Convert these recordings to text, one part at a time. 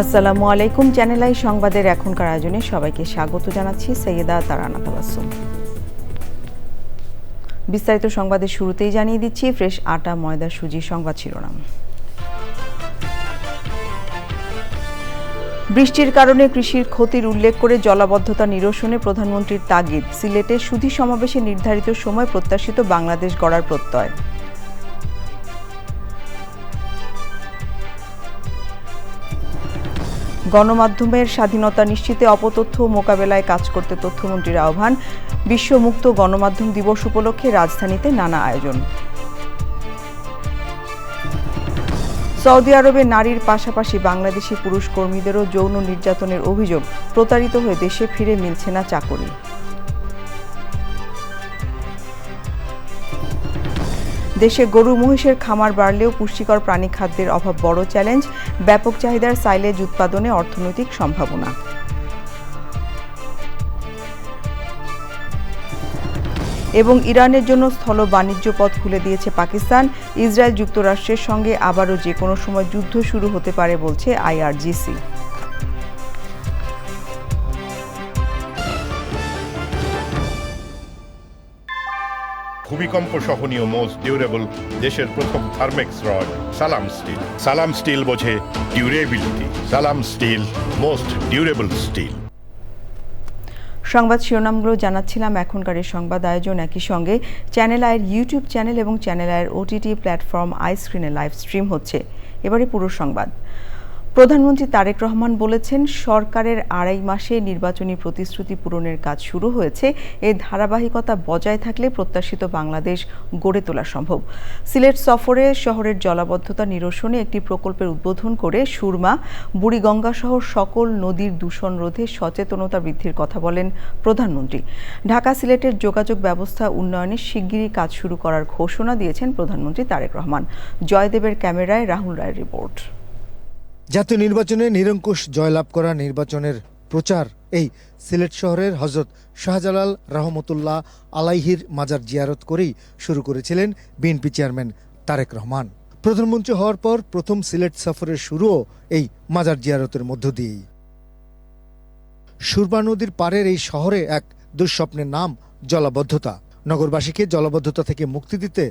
আসসালামু আলাইকুম। Channel I সংবাদের এখনকার আয়োজনে সবাইকে স্বাগত জানাচ্ছি। সৈয়দা তারানা তাবাসসুম। বিস্তারিত সংবাদের শুরুতেই জানিয়ে দিচ্ছি ফ্রেশ আটা, ময়দা, সুজি সংবাদ শিরোনাম। বৃষ্টির কারণে কৃষির ক্ষতির উল্লেখ করে জলাবদ্ধতা নিরসনে প্রধানমন্ত্রীর তাগিদ। সিলেটে সুধী সমাবেশে নির্ধারিত সময় প্রত্যাশিত বাংলাদেশ গড়ার প্রত্যয়। গণমাধ্যমের স্বাধীনতা নিশ্চিতে অপতথ্য মোকাবেলায় কাজ করতে তথ্যমন্ত্রীর আহ্বান। বিশ্ব মুক্ত গণমাধ্যম দিবস উপলক্ষে রাজধানীতে নানা আয়োজন। সৌদি আরবে নারীর পাশাপাশি বাংলাদেশি পুরুষ কর্মীদেরও যৌন নির্যাতনের অভিযোগ। প্রতারিত হয়ে দেশে ফিরে মিলছে না চাকরি। দেশে গরু মহিষের খামার বাড়লেও পুষ্টিকর প্রাণী খাদ্যের অভাব বড় চ্যালেঞ্জ। ব্যাপক চাহিদার সাইলেজ উৎপাদনে অর্থনৈতিক সম্ভাবনা। এবং ইরানের জন্য স্থল বাণিজ্য পথ খুলে দিয়েছে পাকিস্তান। ইসরায়েল যুক্তরাষ্ট্রের সঙ্গে আবারও যে কোনো সময় যুদ্ধ শুরু হতে পারে বলছে IRGC। ভূমিকম্প সহনীয় মোস্ট ডিউরেবল দেশের প্রথম থার্মেক্স রড সালাম স্টিল। সালাম স্টিল বোঝে ডিউরেবিলিটি। সালাম স্টিল, মোস্ট ডিউরেবল স্টিল। সংবাদ শিরোনামগুলো জানাচ্ছিলাম। এখনকার এই সংবাদ আয়োজন একই সঙ্গে চ্যানেল আইয়ের ইউটিউব চ্যানেল এবং চ্যানেল আইয়ের OTT প্ল্যাটফর্ম আইস্ক্রিনে লাইভ স্ট্রিম হচ্ছে। এবারে পুরো সংবাদ। প্রধানমন্ত্রী তারেক রহমান বলেছেন, সরকারের 2.5 মাসে নির্বাচনী প্রতিশ্রুতি পূরণের কাজ শুরু হয়েছে। এই ধারাবাহিকতা বজায় থাকলে প্রত্যাশিত বাংলাদেশ গড়ে তোলা সম্ভব। সিলেট সফরে শহরের জলাবদ্ধতা নিরসনে একটি প্রকল্পের উদ্বোধন করে সুরমা, বুড়িগঙ্গা সহ সকল নদীর দূষণ রোধে সচেতনতা বৃদ্ধির কথা বলেন প্রধানমন্ত্রী। ঢাকা সিলেটের যোগাযোগ ব্যবস্থা উন্নয়নে শিগগিরই কাজ শুরু করার ঘোষণা দিয়েছেন প্রধানমন্ত্রী তারেক রহমান। জয়দেবের ক্যামেরায় রাহুল রায়ের রিপোর্ট। জাতীয় নির্বাচনে নিরঙ্কুশ জয়লাভ করা নির্বাচনের প্রচার এই সিলেট শহরের হযরত শাহজালাল রহমতুল্লাহ আলাইহির মাজার জিয়ারত করেই শুরু করেছিলেন বিএনপি চেয়ারম্যান তারেক রহমান। প্রধানমন্ত্রী হওয়ার পর প্রথম সিলেট সফরের শুরুও এই মাজার জিয়ারতের মধ্য দিয়েই। সুরমা নদীর পাড়ের এই শহরে এক দুঃস্বপ্নের নাম জলাবদ্ধতা। নগরবাসীকে জলাবদ্ধতা থেকে মুক্তি দিতে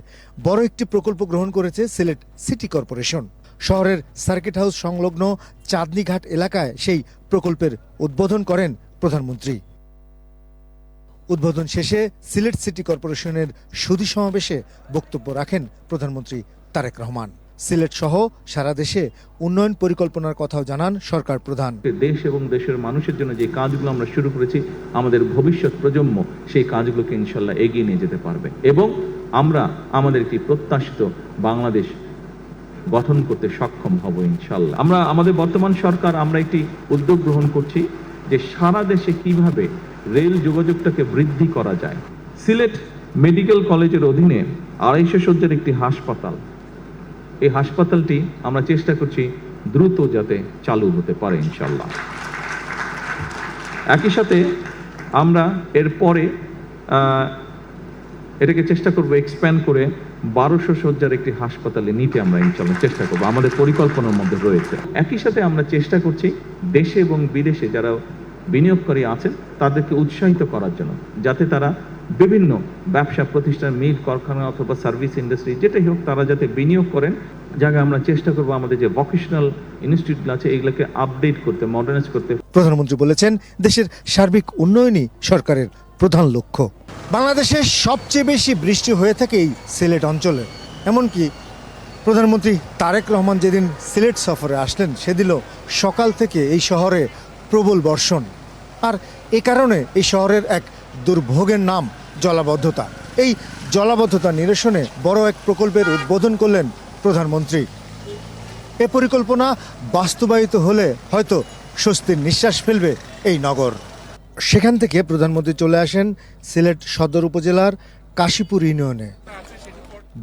বড় একটি প্রকল্প গ্রহণ করেছে সিলেট সিটি কর্পোরেশন। শহরের সার্কিট হাউস সংলগ্ন চাঁদনীঘাট এলাকায় সেই প্রকল্পের উদ্বোধন করেন প্রধানমন্ত্রী। উদ্বোধন শেষে সিলেট সিটি কর্পোরেশনের সুধী সমাবেশে বক্তব্য রাখেন প্রধানমন্ত্রী তারেক রহমান। সিলেট সহ সারা দেশে উন্নয়ন পরিকল্পনার কথাও জানান সরকার প্রধান। দেশ এবং দেশের মানুষের জন্য যে কাজগুলো আমরা শুরু করেছি, আমাদের ভবিষ্যৎ প্রজন্ম সেই কাজগুলোকে ইনশাল্লাহ এগিয়ে নিয়ে যেতে পারবে এবং আমরা আমাদের একটি প্রত্যাশিত বাংলাদেশ গঠন করতে সক্ষম হব ইনশাল্লাহ। আমরা আমাদের বর্তমান সরকার আমরা একটি উদ্যোগ গ্রহণ করছি যে সারা দেশে কিভাবে রেল যোগাযোগটাকে বৃদ্ধি করা যায়। সিলেট মেডিকেল কলেজের অধীনে 250 শয্যার একটি হাসপাতাল, এই হাসপাতালটি আমরা চেষ্টা করছি দ্রুত যাতে চালু হতে পারে ইনশাল্লাহ। একই সাথে আমরা এরপরে এটাকে চেষ্টা করব এক্সপ্যান্ড করে 1200 শয্যার একটি হাসপাতালে নিতে আমরা ইনশাল্লাহ চেষ্টা করব, আমাদের পরিকল্পনার মধ্যে রয়েছে। একই সাথে আমরা চেষ্টা করছি দেশে এবং বিদেশে যারা বিনিয়োগকারী আছেন তাদেরকে উৎসাহিত করার জন্য, যাতে তারা বিভিন্ন ব্যবসা প্রতিষ্ঠান, মিল কারখানা অথবা সার্ভিস ইন্ডাস্ট্রি যেটাই হোক, তারা যাতে বিনিয়োগ করেন। জায়গায় আমরা চেষ্টা করব আমাদের যে ভোকেশনাল ইনস্টিটিউট আছে এগুলোকে আপডেট করতে, মডার্নাইজ করতে। প্রধানমন্ত্রী বলেছেন, দেশের সার্বিক উন্নয়নই সরকারের প্রধান লক্ষ্য। বাংলাদেশে সবচেয়ে বেশি বৃষ্টি হয়ে থাকে এই সিলেট অঞ্চলে। এমনকি প্রধানমন্ত্রী তারেক রহমান যেদিন সিলেট সফরে আসলেন সেদিনও সকাল থেকে এই শহরে প্রবল বর্ষণ। আর এ কারণে এই শহরের এক দুর্ভোগের নাম জলাবদ্ধতা। এই জলাবদ্ধতা নিরসনে বড় এক প্রকল্পের উদ্বোধন করলেন প্রধানমন্ত্রী। এ পরিকল্পনা বাস্তবায়িত হলে হয়তো স্বস্তির নিঃশ্বাস ফেলবে এই নগর। সেখান থেকে প্রধানমন্ত্রী চলে আসেন সিলেট সদর উপজেলার কাশীপুর ইউনিয়নে।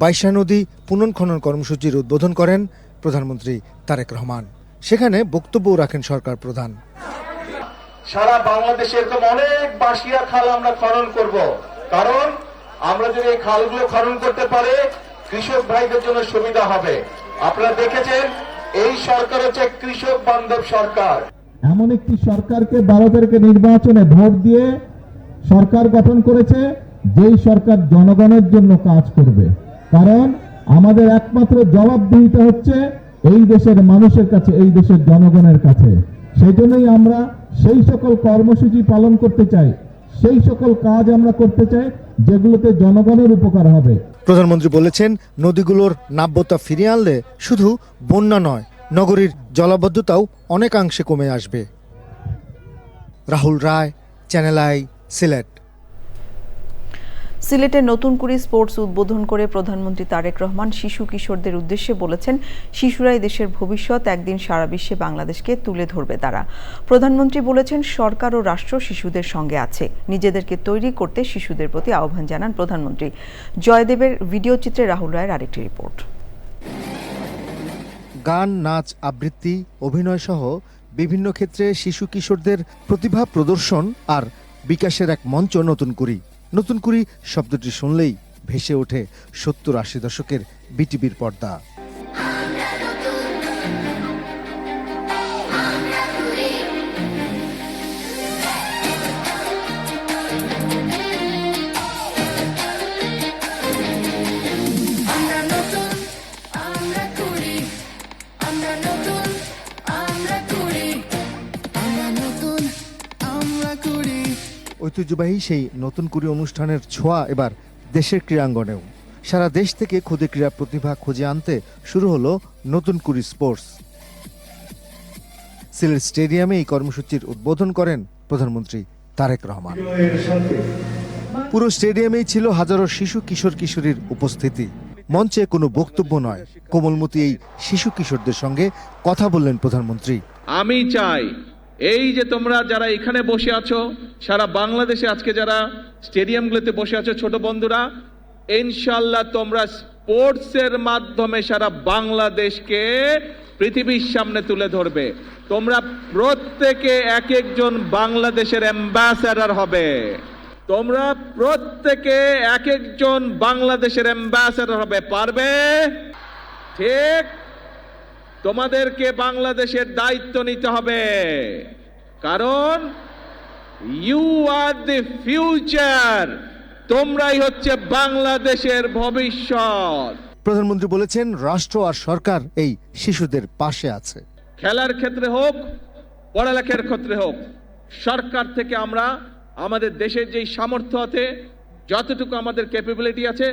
বাইশা নদী পুনর্খনন কর্মসূচির উদ্বোধন করেন প্রধানমন্ত্রী তারেক রহমান। সেখানে বক্তব্য রাখেন সরকার প্রধান। সারা বাংলাদেশে এরকম অনেক বাঁশিয়া খাল আমরা খনন করব, কারণ আমরা যদি এই খালগুলো খনন করতে পারে কৃষক ভাইদের জন্য সুবিধা হবে। আপনারা দেখেছেন এই সরকার হচ্ছে কৃষক বান্ধব সরকার। এমন একটি সরকারকে 12 তারিখে নির্বাচনে ভোট দিয়ে সরকার গঠন করেছে, যেই সরকার জনগণের জন্য কাজ করবে। কারণ আমাদের একমাত্র জবাবদিহিতা হচ্ছে এই দেশের মানুষের কাছে, এই দেশের জনগণের কাছে। সেই জন্যই আমরা সেই সকল কর্মসূচি পালন করতে চাই, সেই সকল কাজ আমরা করতে চাই যেগুলোতে জনগণের উপকার হবে। প্রধানমন্ত্রী বলেছেন, নদীগুলোর নাব্যতা ফিরিয়ে আনলে শুধু বন্যা নয়, নগরীর জলাবদ্ধতাও অনেকাংশে কমে আসবে। রাহুল রায়, চ্যানেল আই, সিলেট। সিলেটে নতুন কুড়ি স্পোর্টস উদ্বোধন করে প্রধানমন্ত্রী তারেক রহমান শিশু কিশোরদের উদ্দেশ্যে বলেছেন, শিশুরাই দেশের ভবিষ্যৎ, একদিন সারা বিশ্বে বাংলাদেশকে তুলে ধরবে তারা। প্রধানমন্ত্রী বলেছেন, সরকার ও রাষ্ট্র শিশুদের সঙ্গে আছে। নিজেদেরকে তৈরি করতে শিশুদের প্রতি আহ্বান জানান প্রধানমন্ত্রী। জয়দেবের ভিডিও চিত্রে রাহুল রায়ের আরেকটি রিপোর্ট। গান, নাচ, আবৃত্তি, অভিনয় সহ বিভিন্ন ক্ষেত্রে শিশু কিশোরদের প্রতিভা প্রদর্শন আর বিকাশের এক মঞ্চ নতুন কুড়ি। নতুন কুড়ি শব্দটি শুনলেই ভেসে ওঠে 70-80 দশকের বিটিভির পর্দা। ঐতিহ্যবাহী সেই নতুন কুড়ি অনুষ্ঠানের ছোঁয়া এবার দেশের ক্রীড়াঙ্গনেও। সারা দেশ থেকে ক্ষুদে ক্রীড়া প্রতিভা খুঁজে আনতে শুরু হলো নতুন কুড়ি স্পোর্টস। সিলেট স্টেডিয়ামে এই কর্মসূচির উদ্বোধন করেন প্রধানমন্ত্রী তারেক রহমান। পুরো স্টেডিয়ামেই ছিল হাজারো শিশু কিশোর কিশোরীর উপস্থিতি। মঞ্চে কোনো বক্তব্য নয়, কোমলমতি এই শিশু কিশোরদের সঙ্গে কথা বললেন প্রধানমন্ত্রী। আমি চাই এই যে তোমরা যারা এখানে বসে আছো, সারা বাংলাদেশে আজকে যারা স্টেডিয়ামগুলোতে বসে আছো ছোট বন্ধুরা, ইনশাআল্লাহ তোমরা স্পোর্টসের মাধ্যমে সারা বাংলাদেশকে পৃথিবীর সামনে তুলে ধরবে। তোমরা প্রত্যেকে এক একজন বাংলাদেশের অ্যাম্বাসেডর হবে। তোমরা প্রত্যেকে এক একজন বাংলাদেশের অ্যাম্বাসেডর হবে। পারবে? ঠিক। তোমাদেরকে বাংলাদেশের দায়িত্ব নিতে হবে, কারণ ইউ আর দি ফিউচার। তোমরাই হচ্ছে বাংলাদেশের ভবিষ্যৎ। প্রধানমন্ত্রী বলেছেন, রাষ্ট্র আর সরকার এই শিশুদের পাশে আছে। খেলার ক্ষেত্রে হোক, পড়ালেখার ক্ষেত্রে হোক, সরকার থেকে আমরা আমাদের দেশের যেই সামর্থ্য আছে, যতটুকু আমাদের ক্যাপাবিলিটি আছে,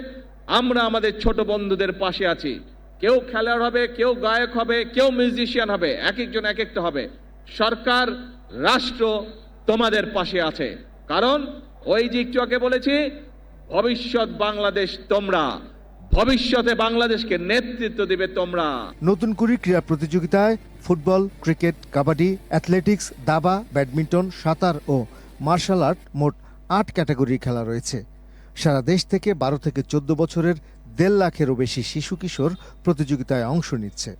আমরা আমাদের ছোট বন্ধুদের পাশে আছি। কেউ খেলোয়াড় হবে, কেউ গায়ক হবে, কেউ মিউজিশিয়ান হবে, এক একজন এক একটা হবে। সরকার, রাষ্ট্র তোমাদের পাশে আছে, কারণ ওই যে একটু আগে বলেছি, ভবিষ্যৎ বাংলাদেশ তোমরা, ভবিষ্যতে বাংলাদেশকে নেতৃত্ব দিবে তোমরা। নতুন কুড়ি ক্রীড়া প্রতিযোগিতায় ফুটবল, ক্রিকেট, কাবাডি, অ্যাথলেটিক্স, দাবা, ব্যাডমিন্টন, সাঁতার ও মার্শাল আর্ট মোট 8 ক্যাটাগরির খেলা রয়েছে। সারা দেশ থেকে 12 থেকে 14 বছরের 1.5 লাখেরও বেশি শিশু কিশোর প্রতিযোগিতায় অংশ নিচ্ছে।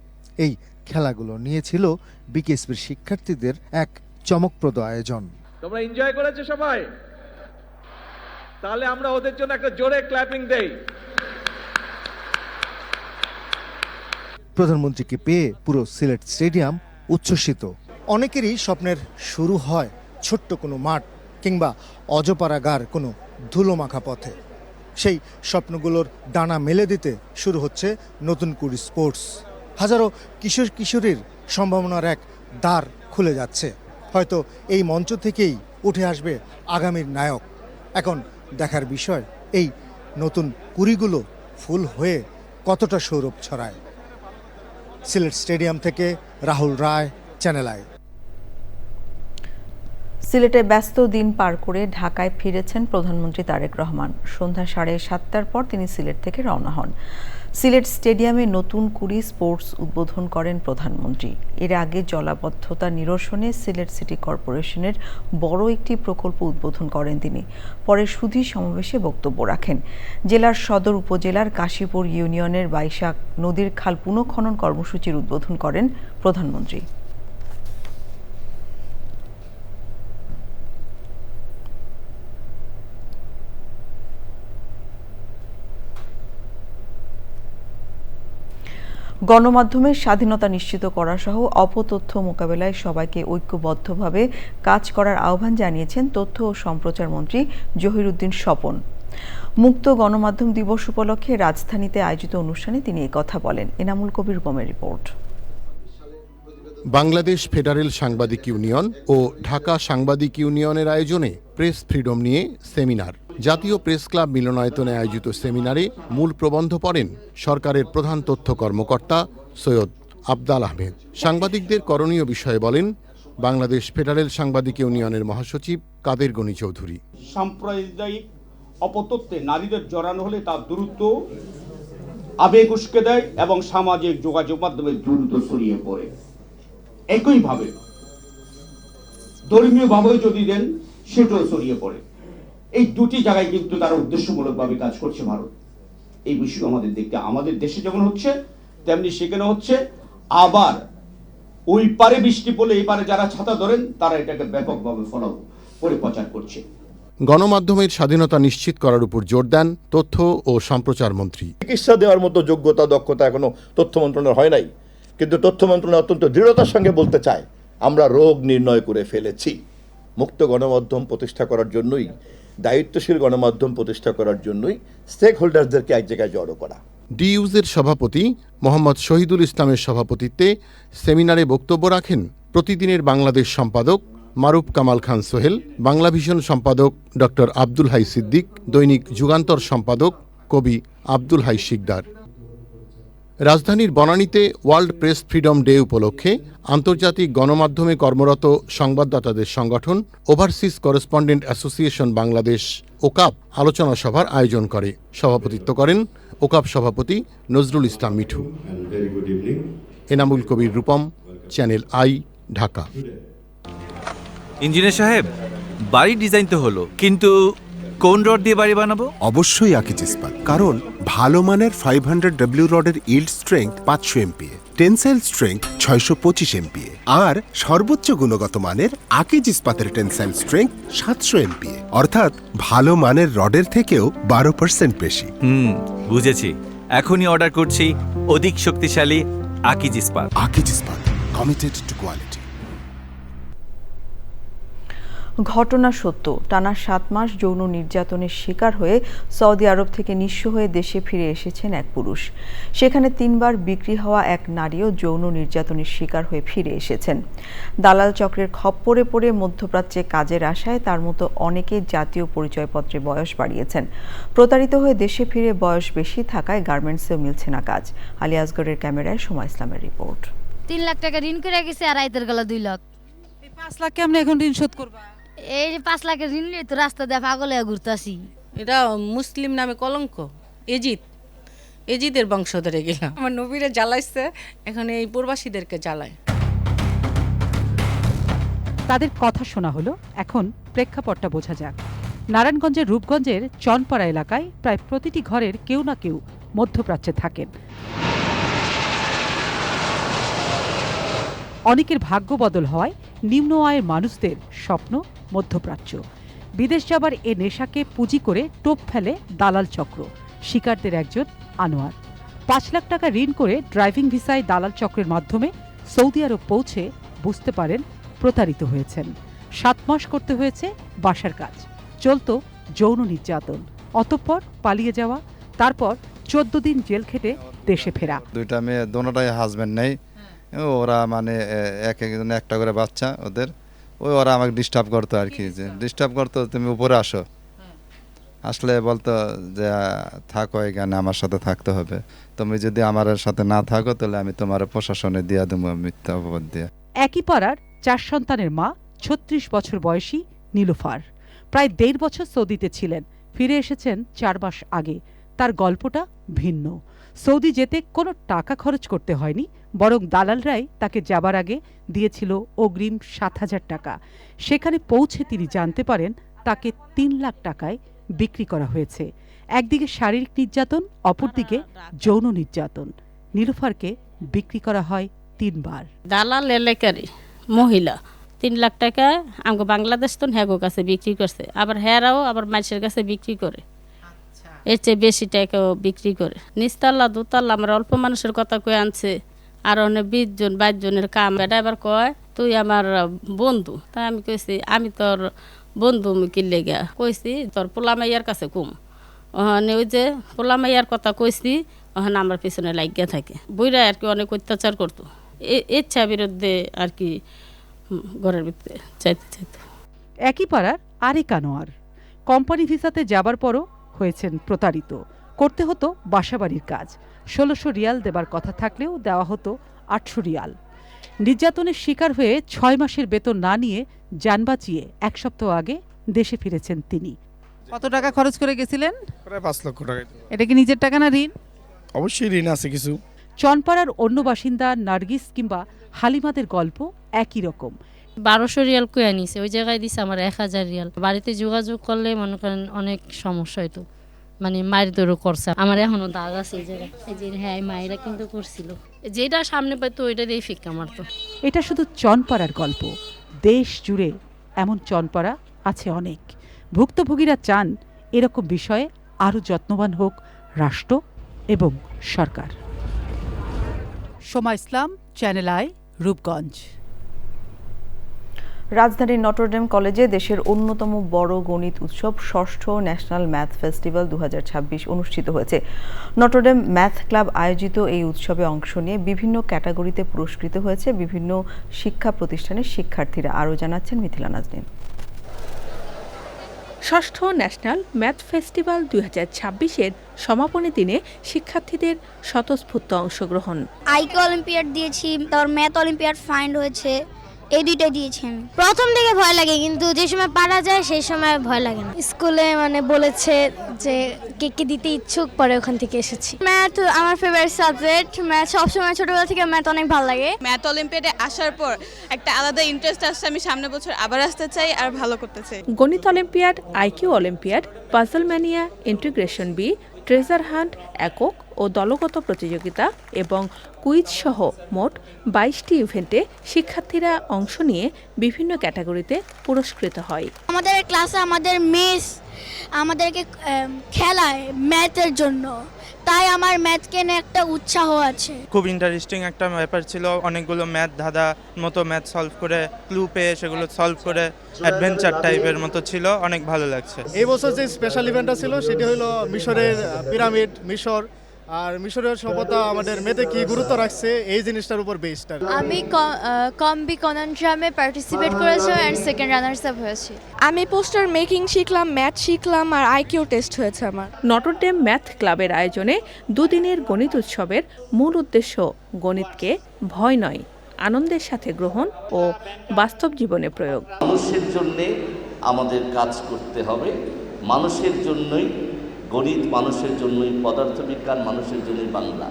এই খেলাগুলো নিয়েছিল বিকেএসপির শিক্ষার্থীদের এক চমকপ্রদ আয়োজন। তোমরা এনজয় করেছো সবাই? তাহলে আমরা ওদের জন্য একটা জোরে ক্ল্যাপিং দেই। প্রধানমন্ত্রীকে পেয়ে পুরো সিলেট স্টেডিয়াম উচ্ছ্বসিত। অনেকেরই স্বপ্নের শুরু হয় ছোট্ট কোনো মাঠ কিংবা অজপাড়াগার কোনো ধুলোমাখা পথে। সেই স্বপ্নগুলোর ডানা মেলে দিতে শুরু হচ্ছে নতুন কুড়ি স্পোর্টস। হাজারো কিশোর কিশোরীর সম্ভাবনার এক দ্বার খুলে যাচ্ছে। হয়তো এই মঞ্চ থেকেই উঠে আসবে আগামীর নায়ক। এখন দেখার বিষয়, এই নতুন কুড়িগুলো ফুল হয়ে কতটা সৌরভ ছড়ায়। সিলেট স্টেডিয়াম থেকে রাহুল রায়, চ্যানেল আই। সিলেটে ব্যস্ত দিন পার করে ঢাকায় ফিরেছেন প্রধানমন্ত্রী তারেক রহমান। সন্ধ্যা 7:30টার পর তিনি সিলেট থেকে রওনা হন। সিলেট স্টেডিয়ামে নতুন কুড়ি স্পোর্টস উদ্বোধন করেন প্রধানমন্ত্রী। এর আগে জলাবদ্ধতা নিরসনে সিলেট সিটি কর্পোরেশনের বড় একটি প্রকল্প উদ্বোধন করেন তিনি। পরে সুধী সমাবেশে বক্তব্য রাখেন। জেলার সদর উপজেলার কাশীপুর ইউনিয়নের বাইশাখ নদীর খাল পুনঃখনন কর্মসূচির উদ্বোধন করেন প্রধানমন্ত্রী। গণমাধ্যমের স্বাধীনতা নিশ্চিত করা সহ অপতথ্য মোকাবেলায় সবাইকে ঐক্যবদ্ধভাবে কাজ করার আহ্বান জানিয়েছেন তথ্য ও সম্প্রচার মন্ত্রী জহিরুদ্দিন স্বপন। মুক্ত গণমাধ্যম দিবস উপলক্ষে রাজধানীতে আয়োজিত অনুষ্ঠানে তিনি এই কথা বলেন। এনামুল কবির রূপমের রিপোর্ট। বাংলাদেশ ফেডারেল সাংবাদিক ইউনিয়ন ও ঢাকা সাংবাদিক ইউনিয়নের আয়োজনে প্রেস ফ্রিডম নিয়ে সেমিনার। জাতীয় প্রেস ক্লাব মিলনায়তনে আয়োজিত সেমিনারে মূল প্রবন্ধ পড়েন সরকারের প্রধান তথ্য কর্মকর্তা সৈয়দ আফদাল আহমেদ। সাংবাদিকদের করণীয় বিষয়ে বলেন বাংলাদেশ ফেডারেল সাংবাদিক ইউনিয়নের মহাসচিব কাদের গনি চৌধুরী। সাম্প্রদায়িক অপতথ্যে নারীদের জড়ানো হলে তা দ্রুত আবেগ উস্কে দেয় এবং সামাজিক যোগাযোগ মাধ্যমে দ্রুত ছড়িয়ে পড়ে। একইভাবে ধর্মীয়ভাবে যদি দেন সেটাও ছড়িয়ে পড়ে। এই দুটি জায়গায় কিন্তু তারা উদ্দেশ্যমূলকভাবে কাজ করছে ভারত। এই বিষয় আমাদের দেখতে, আমাদের দেশে যেমন হচ্ছে তেমনি সেখানে হচ্ছে। আবার ওই পারে বৃষ্টি পড়লে এই পারে যারা ছাতা ধরেন তারা এটাকে ব্যাপকভাবে ফলো করে প্রচার করছে। গণমাধ্যমের স্বাধীনতা নিশ্চিত করার উপর জোর দেন তথ্য ও সম্প্রচার মন্ত্রী। চিকিৎসা দেওয়ার মতো যোগ্যতা দক্ষতা এখনো তথ্য মন্ত্রণালয়ের হয় নাই, কিন্তু তথ্য মন্ত্রণালয় অত্যন্ত দৃঢ়তার সঙ্গে বলতে চায় আমরা রোগ নির্ণয় করে ফেলেছি। মুক্ত গণমাধ্যম প্রতিষ্ঠা করার জন্যই, দায়িত্বশীল গণমাধ্যম প্রতিষ্ঠা করার জন্যই স্টেক হোল্ডারদেরকে এক জায়গায় জড়ো করা। ডিইউজের সভাপতি মোহাম্মদ শহীদুল ইসলামের সভাপতিত্বে সেমিনারে বক্তব্য রাখেন প্রতিদিনের বাংলাদেশ সম্পাদক মারুফ কামাল খান সোহেল, বাংলাভিশন সম্পাদক ডক্টর আব্দুল হাই সিদ্দিক, দৈনিক যুগান্তর সম্পাদক কবি আব্দুল হাই শিকদার। রাজধানীর বনানীতে ওয়ার্ল্ড প্রেস ফ্রিডম ডে উপলক্ষে আন্তর্জাতিক গণমাধ্যমে কর্মরত সংবাদদাতাদের সংগঠন overseas correspondent association Bangladesh OCAB আলোচনা সভার আয়োজন করে। সভাপতিত্ব করেন ওকাপ সভাপতি Nazrul Islam Mithu. Enamul Kabir Rupam, channel I, Dhaka. Engineer সাহেব, বাড়ির ডিজাইন তো হলো, কিন্তু কোন রড দিয়ে বাড়ি বানাবো? অবশ্যই আকিজ ইস্পাত, কারণ ভালো মানের 500W রডের yield strength 500 MPa, tensile strength 625 MPa আর সর্বোচ্চ গুণগত মানের আকিজ ইস্পাতের টেনসাইল স্ট্রেংথ 700 MPa, অর্থাৎ ভালো মানের রডের থেকেও 12% বেশি। বুঝেছি, এখনই অর্ডার করছি অধিক শক্তিশালী আকিজ ইস্পাত। আকিজ ইস্পাত, কমিটেড টু কোয়ালিটি। ঘটনা সত্য, টানা 7 মাস যৌন নির্যাতনের শিকার হয়ে সৌদি আরব থেকে নিঃস্ব হয়ে দেশে ফিরে এসেছেন এক পুরুষ। সেখানে 3 বার বিক্রি হওয়া এক নারীও যৌন নির্যাতনের শিকার হয়ে ফিরে এসেছেন। দালাল চক্রের খপ্পরে পড়ে মধ্যপ্রাচ্যে কাজের আশায় তার মতো অনেকে জাতীয় পরিচয়পত্রে বয়স বাড়িয়েছেন। প্রতারিত হয়ে দেশে ফিরে বয়স বেশি থাকায় গার্মেন্টসেও মিলছে না কাজ। আলী আসগরের ক্যামেরায় সময় ইসলামের রিপোর্ট। 3 লাখ টাকা ঋণ করে গেছে আর আইতের গেল 2 লাখ। এই 5 লাখ কেমনে এখন ঋণ শোধ করবা? এই যে 5 লাখের ঋণ নিয়ে তো রাস্তা দিয়ে পাগল হয়ে ঘুরতাছি। এটা মুসলিম নামে কলঙ্ক। এজিদের বংশধরে গেলাম, আমার নবীরে জ্বালাইছে, এখন এই প্রবাসীদেরকে জ্বালায়। তাদের কথা শোনা হলো, এখন প্রেক্ষাপটটা বোঝা যাক। নারায়ণগঞ্জের রূপগঞ্জের চনপাড়া এলাকায় প্রায় প্রতিটি ঘরের কেউ না কেউ মধ্যপ্রাচ্যে থাকেন। অনেকের ভাগ্য বদল হওয়ায় নিম্ন আয়ের মানুষদের স্বপ্ন মধ্যপ্রাচ্য। বিদেশ যাবার এ নেশাকে পুঁজি করে টোপ ফেলে দালাল চক্র। শিকারদের একজন আনোয়ার 5 লাখ টাকা ঋণ করে ড্রাইভিং ভিসায় দালাল চক্রের মাধ্যমে সৌদি আরব পৌঁছে বুঝতে পারেন প্রতারিত হয়েছেন। 7 মাস করতে হয়েছে বাসার কাজ, চলত যৌন নির্যাতন, অতঃপর পালিয়ে যাওয়া, তারপর 14 দিন জেল খেটে দেশে ফেরা। 2টা মেয়ে, দোনোটাই হাজবেন্ড নেই, ওরা মানে এক একজন একটা করে বাচ্চা ওদের, ওরা আমাকে ডিস্টার্ব করতো আর কি, যে ডিস্টার্ব করতো তুমি উপরে আসো, আসলে বলতো যে থাকো এখানে, আমার সাথে থাকতে হবে, তুমি যদি আমার সাথে না থাকো তাহলে আমি তোমার প্রশাসনে দিয়ে দেবো মিথ্যা অপবাদ দিয়ে। একই পাড়ার 4 সন্তানের মা 36 বছর বয়সী নীলুফার। প্রায় 1.5 বছর সৌদিতে ছিলেন, ফিরে এসেছেন 4 মাস আগে। তার গল্পটা ভিন্ন। সৌদি যেতে কোনো টাকা খরচ করতে হয়নি, বরং দালালরাই তাকে যাবার আগে দিয়েছিল অগ্রিম 7,000 টাকা। সেখানে পৌঁছে তিনি জানতে পারেন তাকে 3 লাখ টাকায় বিক্রি করা হয়েছে। একদিকে শারীরিক নির্যাতন, অপরদিকে যৌন নির্যাতন। নীলুফারকে বিক্রি করা হয় 3 বার। দালাল এলাকারই মহিলা 3 লাখ টাকা আমাকে বাংলাদেশ তো হ্যাগো কাছে বিক্রি করছে, আবার হ্যারাও আবার মানুষের কাছে বিক্রি করে, এর চেয়ে বেশি টাকাও বিক্রি করে। নিচতলা দুতলা আমরা অল্প মানুষের কথা কয়ে আনছে, আর অনেক 20 জন 22 জনের কাম। এটা এবার কয় তুই আমার বন্ধু, তাই আমি কইছি আমি তোর বন্ধু কিনলে গা, কইছি তোর পোলামাইয়ার কাছে কম। ওখানে ওই যে পোলামাইয়ার কথা কইছি, ওখানে আমার পিছনে লাগিয়ে থাকে। বইরা আর কি অনেক অত্যাচার করতো, ইচ্ছা বিরুদ্ধে আর কি ঘরের ভিতরে চাইতে। একই পাড়ার আরেক আনোয়ার কোম্পানি ভিসাতে যাবার পরও হয়েছেন প্রতারিত। করতে হতো বাসাবাড়ির কাজ। 1600 রিয়াল দেবার কথা থাকলেও দেওয়া হতো 800 রিয়াল। নির্যাতনের শিকার হয়ে 6 মাসের বেতন না নিয়ে যান বাঁচিয়ে 1 সপ্তাহ আগে দেশে ফিরেছেন তিনি। কত টাকা খরচ করে গেছিলেন? প্রায় 5 লক্ষ টাকা। এটা কি নিজের টাকা না ঋণ? অবশ্যই ঋণ আছে কিছু। চনপাড়ার অন্য বাসিন্দা নার্গিস কিংবা হালিমাদের গল্প একই রকম। 1200 রিয়াল কয়ে নিছে, ওই জায়গায় দিছে আমার 1000 রিয়াল। বাড়িতে যোগাযোগ করলে মনে করেন অনেক সমস্যা হইতো, মানে মায়ের দৌড়ও করছে। আমার এখনো দাগ আছে এই জায়গায়, এই যে হ্যাঁ মায়েরা কিন্তু করছিল, যেটা সামনে পাইতো ওইটা দিয়ে ফিক্কা মারতো। এটা শুধু চনপাড়ার গল্প, দেশ জুড়ে এমন চনপাড়া আছে অনেক। ভুক্তভোগীরা চান এরকম বিষয়ে আরও যত্নবান হোক রাষ্ট্র এবং সরকার। সোমা ইসলাম, চ্যানেল আই, রূপগঞ্জ। রাজধানীর নটরডেম কলেজে দেশের অন্যতম বড় গণিত উৎসব ষষ্ঠ ন্যাশনাল ম্যাথ ফেস্টিভ্যাল 2026 অনুষ্ঠিত হয়েছে। নটরডেম ম্যাথ ক্লাব আয়োজিত এই উৎসবে অংশ নিয়ে বিভিন্ন ক্যাটাগরিতে পুরস্কৃত হয়েছে বিভিন্ন শিক্ষা প্রতিষ্ঠানের শিক্ষার্থীরা। আরও জানাচ্ছেন মিথিলা নাজনীন। ষষ্ঠ ন্যাশনাল ম্যাথ ফেস্টিভ্যাল 2026-এর সমাপনী দিনে শিক্ষার্থীদের স্বতঃস্ফূর্ত অংশগ্রহণ। আইকিউ অলিম্পিয়াড দিয়েছি, তারপর ম্যাথ অলিম্পিয়াড ফাইন্ড হয়েছে, এই দুইটাই দিয়েছি আমি। প্রথম দিকে ভয় লাগে, কিন্তু যে সময় পারা যায় সেই সময় ভয় লাগে না। স্কুলে মানে বলেছে যে কে দিতে ইচ্ছুক, পরে ওখান থেকে এসেছি। ম্যাথ আমার ফেভারিট সাবজেক্ট। ম্যাথ সবসময় ছোটবেলা থেকে ম্যাথ অনেক ভালো লাগে। ম্যাথ অলিম্পিয়াডে আসার পর একটা আলাদা ইন্টারেস্ট আসছে, আমি সামনে বছর আবার আসতে চাই আর ভালো করতে চাই। গণিত olympiad, IQ olympiad, puzzle mania, integration bee, treasure hunt, একক ও দলগত প্রতিযোগিতা এবং কুইজ সহ মোট 22টি ইভেন্টে শিক্ষার্থীরা অংশ নিয়ে বিভিন্ন ক্যাটাগরিতে পুরস্কৃত হয়। আমাদের ক্লাসে আমাদের মিস আমাদেরকে খেলায় ম্যাথের জন্য, তাই আমার ম্যাথকে নিয়ে একটা উৎসাহ আছে। খুব ইন্টারেস্টিং একটা ব্যাপার ছিল, অনেকগুলো ম্যাথ ধাঁধা মতো ম্যাথ সলভ করে, ক্লু পেয়ে সেগুলো সলভ করে অ্যাডভেঞ্চার টাইপের মতো ছিল, অনেক ভালো লাগছে। এই বছর যে স্পেশাল ইভেন্টটা ছিল সেটি হলো মিশরের পিরামিড, মিশর আর মিশরের সভ্যতা আমাদের মেতে কি গুরুত্ব রাখছে এই জিনিসটার উপর বেসড। আমি কম্বি কনন্ট্রামে পার্টিসিপেট করেছি এন্ড সেকেন্ড রানার্স আপ হয়েছি। আমি পোস্টার মেকিং শিখলাম, ম্যাথ শিখলাম আর আইকিউ টেস্ট হয়েছে আমার। নটরডেম ম্যাথ ক্লাবের আয়োজনে দুদিনের গণিত উৎসবের মূল উদ্দেশ্য গণিতকে ভয় নয়, আনন্দের সাথে গ্রহণ ও বাস্তব জীবনে প্রয়োগ। মানুষের জন্যে আমাদের কাজ করতে হবে, মানুষের জন্যই গণিত, মানুষের জন্যই পদার্থবিজ্ঞান, মানুষের জন্যই বাংলা,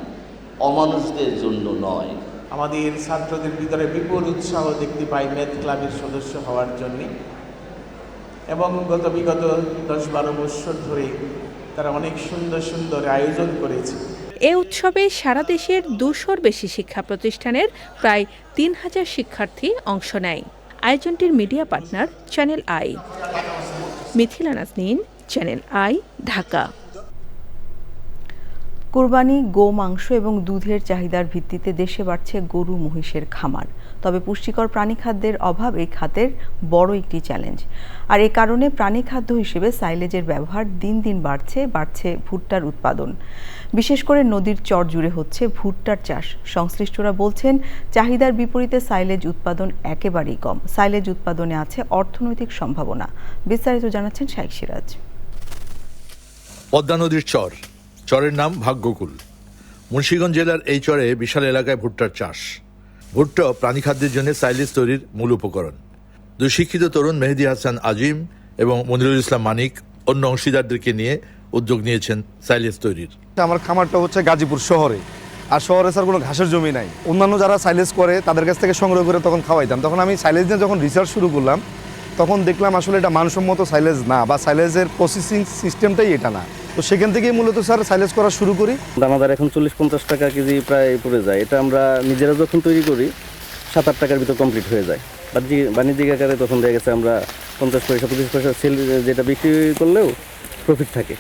অমানুষদের জন্য নয়। আমাদের ছাত্রদের ভিতরে বিপুল উৎসাহ দেখতে পাই ম্যাথ ক্লাবের সদস্য হওয়ার জন্য, এবং বিগত 10-12 বছর ধরে তারা অনেক সুন্দর সুন্দর আয়োজন করেছে। এ উৎসবে সারা দেশের 200-র বেশি শিক্ষা প্রতিষ্ঠানের প্রায় 3000 শিক্ষার্থী অংশ নেয়। আয়োজনটির media partner channel I. Mithila Naznin, channel I, Dhaka. Qurbani, গোমাংস এবং দুধের চাহিদার ভিত্তিতে দেশে বাড়ছে গরু মহিষের খামার। তবে পুষ্টিকর প্রাণীখাদ্যের অভাব এই খাতের বড় একটি চ্যালেঞ্জ। আর এ কারণে প্রাণীখাদ্য হিসেবে সাইলেজের ব্যবহার দিন দিন বাড়ছে ভুট্টার উৎপাদন। বিশেষ করে নদীর চর জুড়ে হচ্ছে ভুট্টার চাষ। সংশ্লিষ্টরা বলছেন চাহিদার বিপরীতে সাইলেজ উৎপাদন একেবারেই কম। সাইলেজ উৎপাদনে আছে অর্থনৈতিক সম্ভাবনা। বিস্তারিত জানাচ্ছেন শাইখ সিরাজ। পদ্মা নদীর চর, চরের নাম ভাগ্যকুল। মুন্সিগঞ্জ জেলার এই চরে বিশাল এলাকায় ভুট্টার চাষ। ভুট্টা প্রাণীখাদ্যের জন্য সাইলেজ তৈরির মূল উপকরণ। দুই শিক্ষিত তরুণ মেহেদী হাসান আজিম এবং মনিরুল ইসলাম মানিক অন্য অংশীদারদেরকে নিয়ে উদ্যোগ নিয়েছেন সাইলেজ তৈরির। আমার খামারটা হচ্ছে গাজীপুর শহরে, আর শহরে স্যার কোনো ঘাসের জমি নাই। অন্যান্য যারা সাইলেজ করে তাদের কাছ থেকে সংগ্রহ করে তখন খাওয়াইতাম। তখন আমি সাইলেজ নিয়ে যখন রিসার্চ শুরু করলাম তখন দেখলাম আসলে এটা মানসম্মত সাইলেজ না, বা সাইলেজের প্রসেসিং সিস্টেমটাই এটা না। তো সেখান থেকেই মূলত স্যার সাইলেজ করা শুরু করি। দানাদার এখন 40-50 টাকা কেজি প্রায় পড়ে যায়। এটা আমরা নিজেরা যখন তৈরি করি 7-8 টাকার ভিতর কমপ্লিট হয়ে যায়। বাণিজ্যিক আকারে তখন দেখা গেছে আমরা 50 পয়সা 25 পয়সা সেল যেটা বিক্রি করলেও প্রফিট থাকে।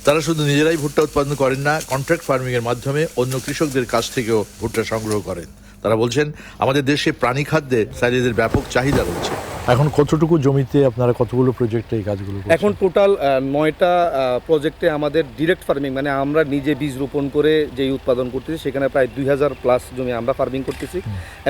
তারা শুধু নিজেরাই ভুট্টা উৎপাদন করেন না, কন্ট্রাক্ট ফার্মিং এর মাধ্যমে অন্য কৃষকদের কাছ থেকেও ভুট্টা সংগ্রহ করেন। তারা বলছেন আমাদের দেশে প্রাণী খাদ্যে সাইলেজের ব্যাপক চাহিদা রয়েছে। এখন কতটুকু জমিতে আপনারা কতগুলো প্রজেক্টে এই কাজগুলো করছেন? এখন টোটাল 9টা প্রজেক্টে আমাদের ডিরেক্ট ফার্মিং, মানে আমরা নিজে বীজ রোপণ করে যেই উৎপাদন করতেছি সেখানে প্রায় 2000+ জমি আমরা ফার্মিং করতেছি,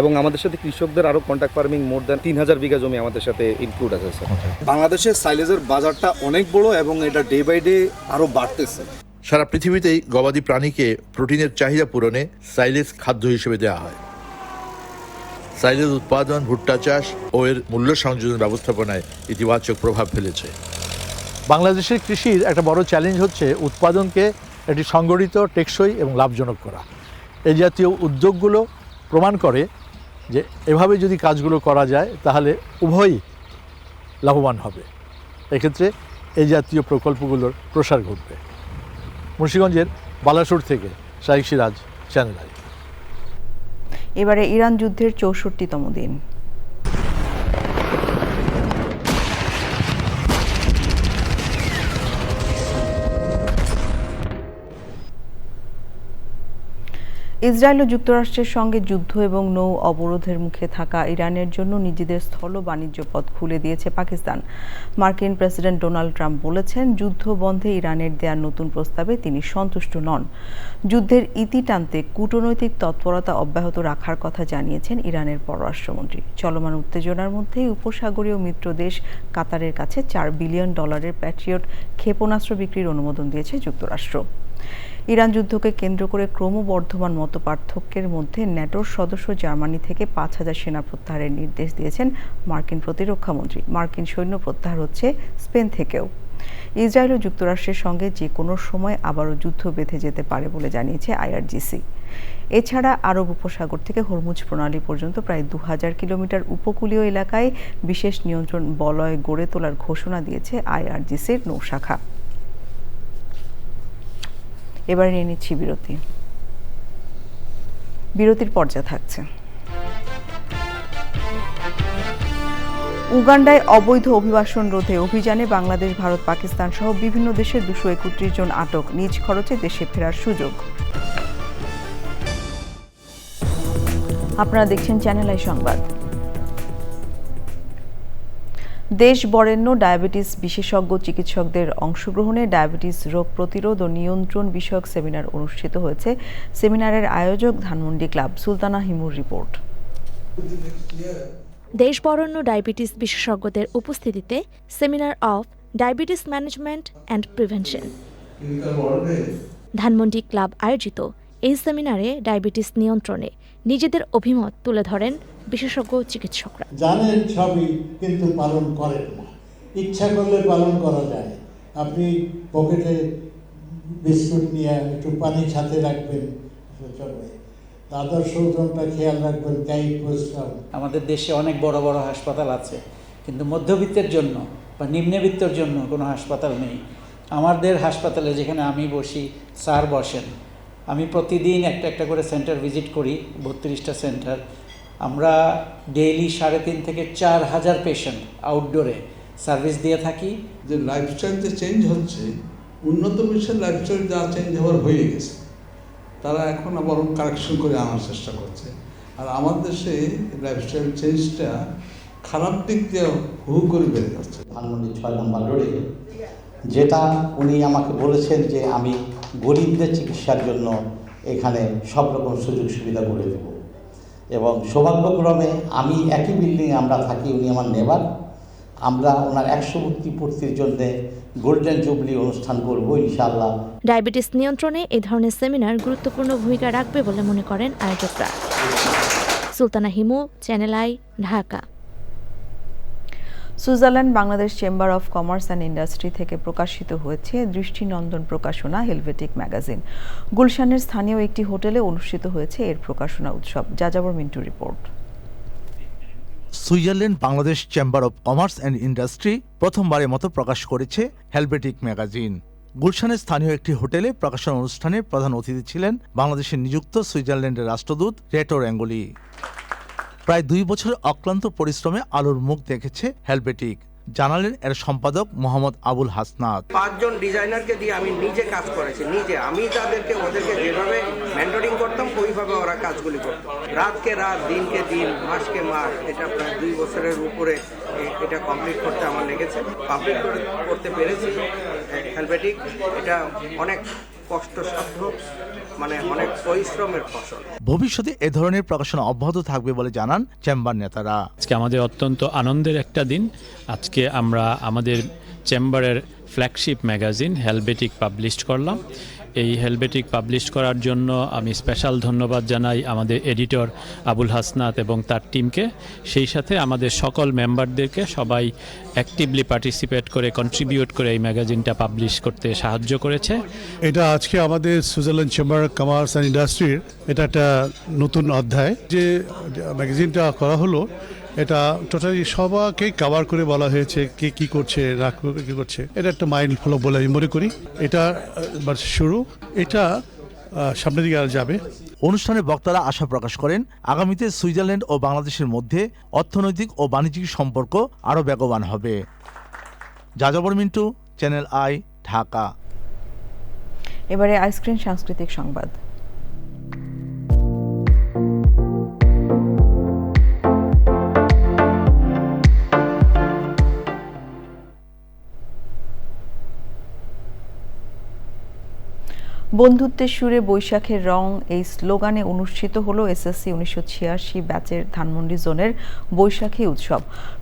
এবং আমাদের সাথে কৃষকদের আরও কন্ট্রাক্ট ফার্মিং মোর দ্যান 3000 বিঘা জমি আমাদের সাথে ইনক্লুড আছে স্যার। বাংলাদেশের সাইলেজের বাজারটা অনেক বড় এবং এটা ডে বাই ডে আরও বাড়তেছে। সারা পৃথিবীতেই গবাদি প্রাণীকে প্রোটিনের চাহিদা পূরণে সাইলেজ খাদ্য হিসেবে দেওয়া হয়। সাইলেজ উৎপাদন, ভুট্টা চাষ ও এর মূল্য সংযোজন ব্যবস্থাপনায় ইতিবাচক প্রভাব ফেলেছে। বাংলাদেশের কৃষির একটা বড় চ্যালেঞ্জ হচ্ছে উৎপাদনকে একটি সংগঠিত, টেকসই এবং লাভজনক করা। এই জাতীয় উদ্যোগগুলো প্রমাণ করে যে এভাবে যদি কাজগুলো করা যায় তাহলে উভয়ই লাভবান হবে। এক্ষেত্রে এই জাতীয় প্রকল্পগুলোর প্রসার ঘটবে। মুন্সিগঞ্জের বালাসুর থেকে শাইখ সিরাজ, চ্যানেল আই। এবারে ইরান যুদ্ধের 64তম দিন। ইসরায়েল ও যুক্তরাষ্ট্রের সঙ্গে যুদ্ধ এবং নৌ অবরোধের মুখে থাকা ইরানের জন্য নিজেদের স্থল বাণিজ্য পথ খুলে দিয়েছে পাকিস্তান। মার্কিন প্রেসিডেন্ট ডোনাল্ড ট্রাম্প বলেছেন, যুদ্ধ বন্ধে ইরানের দেয়া নতুন প্রস্তাবে তিনি সন্তুষ্ট নন। যুদ্ধের ইতি টানতে কূটনৈতিক তৎপরতা অব্যাহত রাখার কথা জানিয়েছেন ইরানের পররাষ্ট্রমন্ত্রী। চলমান উত্তেজনার মধ্যেই উপসাগরীয় মিত্র দেশ কাতারের কাছে $4 বিলিয়ন প্যাট্রিয়ট ক্ষেপণাস্ত্র বিক্রির অনুমোদন দিয়েছে যুক্তরাষ্ট্র। ইরান যুদ্ধকে কেন্দ্র করে ক্রমবর্ধমান মতপার্থক্যের মধ্যে ন্যাটোর সদস্য জার্মানি থেকে 5000 সেনা প্রত্যাহারের নির্দেশ দিয়েছেন মার্কিন প্রতিরক্ষামন্ত্রী। মার্কিন সৈন্য প্রত্যাহার হচ্ছে স্পেন থেকেও। ইসরায়েল ও যুক্তরাষ্ট্রের সঙ্গে যে কোনো সময় আবারও যুদ্ধ বেঁধে যেতে পারে বলে জানিয়েছে আইআরজিসি। এছাড়া আরব উপসাগর থেকে হরমুজ প্রণালী পর্যন্ত প্রায় 2000 কিলোমিটার উপকূলীয় এলাকায় বিশেষ নিয়ন্ত্রণ বলয় গড়ে তোলার ঘোষণা দিয়েছে আইআরজিসির নৌশাখা। এবার নিয়ে নিচ্ছি বিরতির পর্যায়ে থাকছে। উগান্ডায় অবৈধ অভিবাসন রোধে অভিযানে বাংলাদেশ, ভারত, পাকিস্তান সহ বিভিন্ন দেশের 231 জন আটক, নিজ খরচে দেশে ফেরার সুযোগ। আপনারা দেখছেন চ্যানেল আই সংবাদ। দেশ বরেণ্য ডায়াবেটিস বিশেষজ্ঞ চিকিৎসকদের অংশগ্রহণে ডায়াবেটিস রোগ প্রতিরোধ ও নিয়ন্ত্রণ বিষয়ক সেমিনার অনুষ্ঠিত হয়েছে। সেমিনারের আয়োজক ধানমন্ডি ক্লাব। সুলতানা হিমুর রিপোর্ট। দেশ বরেণ্য ডায়াবেটিস বিশেষজ্ঞদের উপস্থিতিতে seminar of diabetes management and prevention Dhanmondi club আয়োজিত এই সেমিনারে ডায়াবেটিস নিয়ন্ত্রণে নিজেদের অভিমত তুলে ধরেন বিশেষজ্ঞ চিকিৎসকরা। জানেন সবই, কিন্তু পালন করেন না। ইচ্ছা করলে পালন করা যায়। আপনি পকেটে বিস্কুট নিয়ে একটু পানি সাথে রাখবেন, আদর্শ ওজনটা খেয়াল রাখবেন, কায়িক পরিশ্রম। আমাদের দেশে অনেক বড় বড় হাসপাতাল আছে, কিন্তু মধ্যবিত্তের জন্য বা নিম্নবিত্তের জন্য কোনো হাসপাতাল নেই। আমাদের হাসপাতালে যেখানে আমি বসি, স্যার বসেন, আমি প্রতিদিন একটা করে সেন্টার ভিজিট করি, 32টা সেন্টার। আমরা ডেইলি 3.5 থেকে 4000 পেশেন্ট আউটডোরে সার্ভিস দিয়ে থাকি। যে লাইফস্টাইল যে চেঞ্জ হচ্ছে, উন্নত বিশ্বের লাইফস্টাইল যা চেঞ্জ হওয়ার হয়ে গেছে, তারা এখন আবার কারেকশন করে আনার চেষ্টা করছে। আর আমার দেশে লাইফস্টাইল চেঞ্জটা খারাপ দিক দিয়ে হু করে বেড়ে যাচ্ছে। ধানমন্ডি 6 নম্বর রোডে, যেটা উনি আমাকে বলেছেন যে আমি গরিবদের চিকিৎসার জন্য এখানে সব রকম সুযোগ সুবিধা করে দেব। এবং সৌভাগ্যক্রমে আমি একই বিল্ডিংয়ে আমরা থাকি, উনি আমার নেবার। আমরা ওনার 100 পূর্তির জন্য গোল্ডেন জুবলি অনুষ্ঠান করব ইনশাআল্লাহ। ডায়াবেটিস নিয়ন্ত্রণে এই ধরনের সেমিনার গুরুত্বপূর্ণ ভূমিকা রাখবে বলে মনে করেন আয়োজকরা। Sultana Himu, channel I, Dhaka. Switzerland Bangladesh chamber of commerce and industry থেকে প্রকাশিত হয়েছে দৃষ্টিনন্দন প্রকাশনা হেলভেটিক ম্যাগাজিন। গুলশানের স্থানীয় একটি হোটেলে অনুষ্ঠিত হয়েছে এর প্রকাশনা উৎসব। যাযাবর Mintu report. Switzerland Bangladesh chamber of commerce and industry প্রথমবারের মতো প্রকাশ করেছে হেলভেটিক ম্যাগাজিন। গুলশানের স্থানীয় একটি হোটেলে প্রকাশনা অনুষ্ঠানে প্রধান অতিথি ছিলেন বাংলাদেশে নিযুক্ত সুইজারল্যান্ডের রাষ্ট্রদূত রেটো অ্যাঙ্গলি। প্রায় 2 বছরের অক্লান্ত পরিশ্রমে আলোর মুখ দেখেছে হেলভেটিক, জানালেন এর সম্পাদক মোহাম্মদ আবুল হাসনাত। 5 জন ডিজাইনারকে দিয়ে আমি নিজে কাজ করেছি, আমি ওদেরকে যেভাবে মেন্টরিং করতাম ওইভাবে ওরা কাজগুলি করত। রাতকে রাত, দিনকে দিন, মাসকে মাস, এটা প্রায় 2 বছরের উপরে এটা কমপ্লিট করতে আমার লেগেছে। কমপ্লিট করতে পেরেছি হেলভেটিক। এটা অনেক কষ্টসাধ্য, অনেক পরিশ্রমের ফসল। ভবিষ্যতে এ ধরনের প্রকাশনা অব্যাহত থাকবে বলে জানান চেম্বার নেতারা। আজকে আমাদের অত্যন্ত আনন্দের একটা দিন। আজকে আমরা আমাদের চেম্বারের ফ্ল্যাগশিপ ম্যাগাজিন হেলভেটিক পাবলিশ করলাম। এই হেলভেটিক পাবলিশ করার জন্য আমি স্পেশাল ধন্যবাদ জানাই আমাদের এডিটর আবুল হাসনাত এবং তার টিমকে, সেই সাথে আমাদের সকল মেম্বারদেরকে। সবাই অ্যাক্টিভলি পার্টিসিপেট করে, কন্ট্রিবিউট করে এই ম্যাগাজিনটা পাবলিশ করতে সাহায্য করেছে। এটা আজকে আমাদের Switzerland chamber of commerce and ইন্ডাস্ট্রির এটা একটা নতুন অধ্যায়। যে ম্যাগাজিনটা করা হলো এটা টোটালি সবাইকে কভার করে বলা হয়েছে কে কী করছে, কী করছে। এটা একটা মাইন্ড ফলো বলে আমি মনে করি। এটা শুরু, এটা সামনের দিকে আর যাবে। অনুষ্ঠানে বক্তারা আশা প্রকাশ করেন আগামীতে সুইজারল্যান্ড ও বাংলাদেশের মধ্যে অর্থনৈতিক ও বাণিজ্যিক সম্পর্ক আরও বেগবান হবে। যাযাবর মিন্টু, চ্যানেল আই, ঢাকা। এবারে আইসক্রিন সাংস্কৃতিক সংবাদ। বন্ধুত্বের সুরে বৈশাখের রং, এই স্লোগানে অনুষ্ঠিত হলো এসএসসি 1986 ব্যাচের ধানমন্ডি জোনের বৈশাখী উৎসব।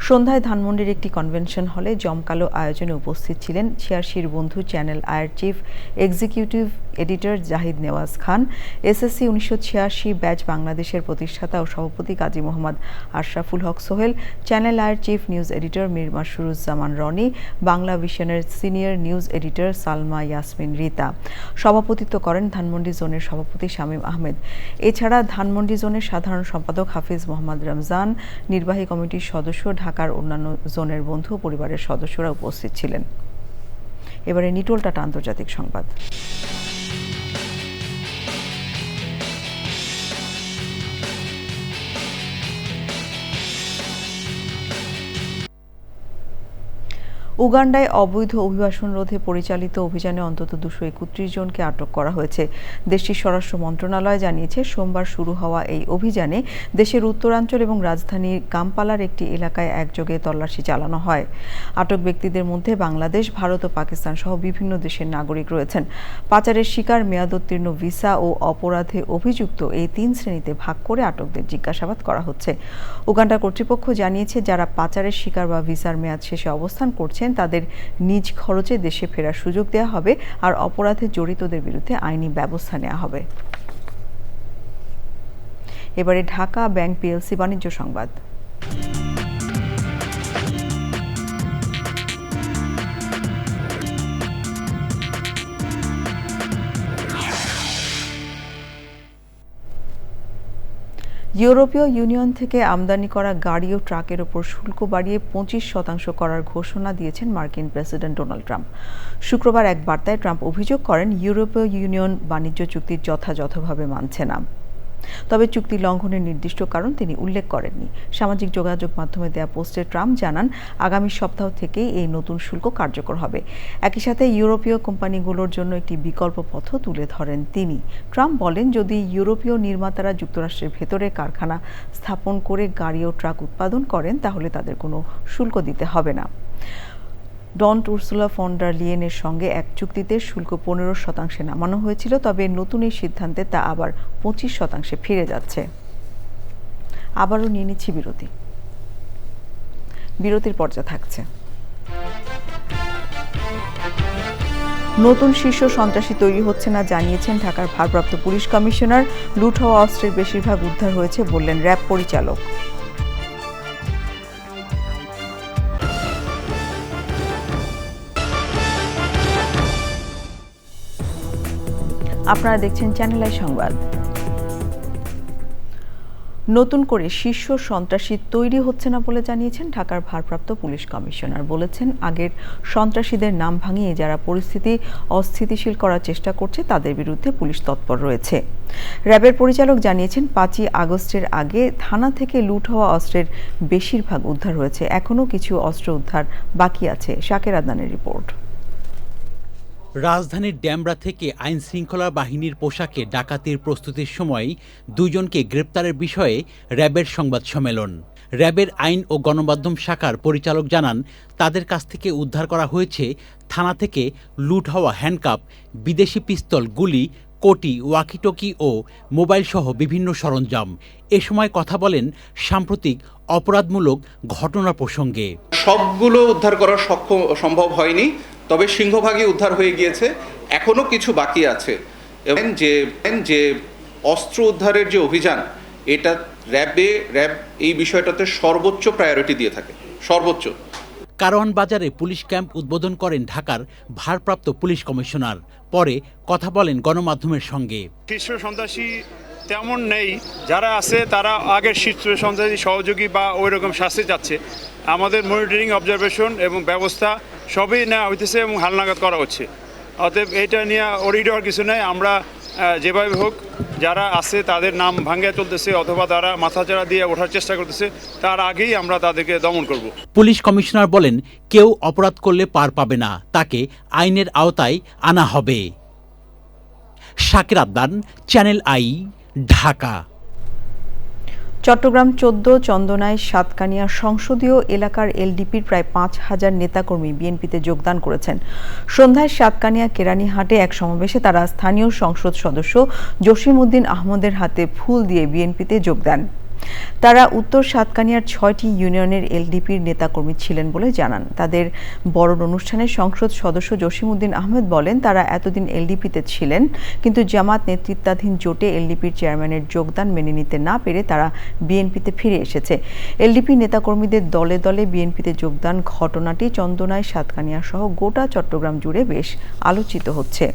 সন্ধ্যায় ধানমন্ডির একটি কনভেনশন হলে জমকালো আয়োজনে উপস্থিত ছিলেন 86 বন্ধু চ্যানেল আয়ের chief executive editor Zahid Newaz Khan, SSC 1986 batch বাংলাদেশের প্রতিষ্ঠাতা ও সভাপতি কাজী মোহাম্মদ আশরাফুল হক সোহেল, চ্যানেল আয়ের chief news editor Mir Masruzzaman Roni, Bangla ভিশনের senior news editor Salma Yasmin Rita. সভাপতিত্ব করেন ধানমন্ডি জোনের সভাপতি শামীম আহমেদ। এছাড়া ধানমন্ডি জোনের সাধারণ সম্পাদক হাফিজ মোহাম্মদ রমজান, নির্বাহী কমিটির সদস্য, ঢাকার অন্যান্য জোনের বন্ধু পরিবারের সদস্যরা উপস্থিত ছিলেন। এবারে নিটোল টাটা আন্তর্জাতিক সংবাদ। উগান্ডায় অবৈধ অভিবাসন রোধে পরিচালিত অভিযানে অন্তত 231 জনকে আটক করা হয়েছে। দেশটির স্বরাষ্ট্র মন্ত্রণালয় জানিয়েছে, সোমবার শুরু হওয়া এই অভিযানে দেশের উত্তরাঞ্চল এবং রাজধানী কাম্পালার একটি এলাকায় একযোগে তল্লাশি চালানো হয়। আটক ব্যক্তিদের মধ্যে বাংলাদেশ, ভারত ও পাকিস্তান সহ বিভিন্ন দেশের নাগরিক রয়েছেন। পাচারের শিকার, মেয়াদোত্তীর্ণ ভিসা ও অপরাধে অভিযুক্ত এই 3 শ্রেণীতে ভাগ করে আটকদের জিজ্ঞাসাবাদ করা হচ্ছে। উগান্ডা কর্তৃপক্ষ জানিয়েছে, যারা পাচারের শিকার বা ভিসার মেয়াদ শেষে অবস্থান করছেন তাদের নিজ খরচে দেশে ফেরার সুযোগ দেওয়া হবে, আর অপরাধে জড়িতদের বিরুদ্ধে আইনি ব্যবস্থা নেওয়া হবে। এবারে ঢাকা ব্যাংক পিএলসি বাণিজ্য সংবাদ। ইউরোপীয় ইউনিয়ন থেকে আমদানি করা গাড়ি ও ট্রাকের ওপর শুল্ক বাড়িয়ে 25% করার ঘোষণা দিয়েছেন মার্কিন প্রেসিডেন্ট ডোনাল্ড ট্রাম্প। শুক্রবার এক বার্তায় ট্রাম্প অভিযোগ করেন, ইউরোপীয় ইউনিয়ন বাণিজ্য চুক্তি যথাযথভাবে মানছে না। তবে চুক্তি লঙ্ঘনের নির্দিষ্ট কারণ তিনি উল্লেখ করেননি। সামাজিক যোগাযোগ মাধ্যমে দেয়া পোস্টে ট্রাম্প জানান, আগামী সপ্তাহ থেকেই এই নতুন শুল্ক কার্যকর হবে। একই সাথে ইউরোপীয় কোম্পানিগুলোর জন্য একটি বিকল্প পথও তুলে ধরেন তিনি। ট্রাম্প বলেন, যদি ইউরোপীয় নির্মাতারা যুক্তরাষ্ট্রের ভেতরে কারখানা স্থাপন করে গাড়ি ও ট্রাক উৎপাদন করেন, তাহলে তাদের কোনো শুল্ক দিতে হবে না। ডন্ট উর্সুলা ফন ডার লিয়েনের সঙ্গে এক চুক্তিতে শুল্ক 15% নামানো হয়েছিল, তবে নতুন এই সিদ্ধান্তে তা আবার 25% ফিরে যাচ্ছে। আবারও নিয়ে নিচ্ছি বিরতি। বিরতির পর্যায়ে থাকছে নতুন শীর্ষ সন্ত্রাসী তৈরি হচ্ছে না জানিয়েছেন ঢাকার ভারপ্রাপ্ত পুলিশ কমিশনার। লুট হওয়া অস্ত্রের বেশিরভাগ উদ্ধার হয়েছে বললেন র্যাব পরিচালক। আপনারা দেখছেন চ্যানেল আই সংবাদ। নতুন করে শীর্ষ সন্ত্রাসী তৈরি হচ্ছে না বলে জানিয়েছেন ঢাকার ভারপ্রাপ্ত পুলিশ কমিশনার। বলেছেন, আগের সন্ত্রাসীদের নাম ভাঙিয়ে যারা পরিস্থিতি অস্থিতিশীল করার চেষ্টা করছে তাদের বিরুদ্ধে পুলিশ তৎপর রয়েছে। র্যাবের পরিচালক জানিয়েছেন, 5ই আগস্টের আগে থানা থেকে লুট হওয়া অস্ত্রের বেশিরভাগ উদ্ধার হয়েছে, এখনও কিছু অস্ত্র উদ্ধার বাকি আছে। শাকের আদনানের রিপোর্ট। রাজধানীর ড্যামরা থেকে আইন শৃঙ্খলা বাহিনীর পোশাকে ডাকাতির প্রস্তুতির সময় দুজনকে গ্রেপ্তারের বিষয়ে র্যাবের সংবাদ সম্মেলন। র্যাবের আইন ও গণমাধ্যম শাখার পরিচালক জানান, তাদের কাছ থেকে উদ্ধার করা হয়েছে থানা থেকে লুট হওয়া হ্যান্ডকাপ, বিদেশি পিস্তল, গুলি, কোটি, ওয়াকিটকি ও মোবাইল সহ বিভিন্ন সরঞ্জাম। এ সময় কথা বলেন সাম্প্রতিক অপরাধমূলক ঘটনা প্রসঙ্গে। সবগুলো উদ্ধার করা সম্ভব হয়নি, তবে সিংহভাগই উদ্ধার হয়ে গিয়েছে, এখনো কিছু বাকি আছে। এবং যে অস্ত্র উদ্ধারের যে অভিযান, এটা র্যাব এই বিষয়টাতে সর্বোচ্চ প্রায়োরিটি দিয়ে থাকে, সর্বোচ্চ। কারওয়ান বাজারে পুলিশ ক্যাম্প উদ্বোধন করেন ঢাকার ভারপ্রাপ্ত পুলিশ কমিশনার। পরে কথা বলেন গণমাধ্যমের সঙ্গে। শীর্ষ সন্ত্রাসী তেমন নেই, যারা আছে তারা আগের শীর্ষ সন্ত্রাসী সহযোগী বা ওই রকম শাস্তি যাচ্ছে। আমাদের মনিটরিং, অবজারভেশন এবং ব্যবস্থা সবই নেওয়া হইতেছে এবং হালনাগাদ করা হচ্ছে। অতএব এটা নিয়ে অরিড হওয়ার কিছু নেই। আমরা যেভাবে হোক যারা আছে তাদের নাম ভাঙিয়ে চলতেছে অথবা তারা মাথাচাড়া দিয়ে ওঠার চেষ্টা করতেছে, তার আগেই আমরা তাদেরকে দমন করব। পুলিশ কমিশনার বলেন, কেউ অপরাধ করলে পার পাবে না, তাকে আইনের আওতায় আনা হবে। Shakir Adnan, channel I, Dhaka. চট্টগ্রাম 14 চন্দনায় সাতকানিয়া সংসদীয় এলাকার এলডিপির প্রায় 5,000 নেতাকর্মী বিএনপিতে যোগদান করেছেন। সন্ধ্যায় সাতকানিয়া কেরানীহাটে এক সমাবেশে তারা স্থানীয় সংসদ সদস্য জসিম উদ্দিন আহমদের হাতে ফুল দিয়ে বিএনপিতে যোগ দেন। তারা উত্তর সাতকানিয়ার 6টি ইউনিয়নের এলডিপির নেতাকর্মী ছিলেন বলে জানান। তাদের বরণ অনুষ্ঠানে সংসদ সদস্য জসিম উদ্দিন আহমেদ বলেন, তারা এতদিন এলডিপিতে ছিলেন, কিন্তু জামাত নেতৃত্বাধীন জোটে এলডিপির চেয়ারম্যানের যোগদান মেনে নিতে না পেরে তারা বিএনপিতে ফিরে এসেছে। এলডিপি নেতাকর্মীদের দলে দলে বিএনপিতে যোগদান ঘটনাটি চন্দনায়, সাতকানিয়া সহ গোটা চট্টগ্রাম জুড়ে বেশ আলোচিত হচ্ছে।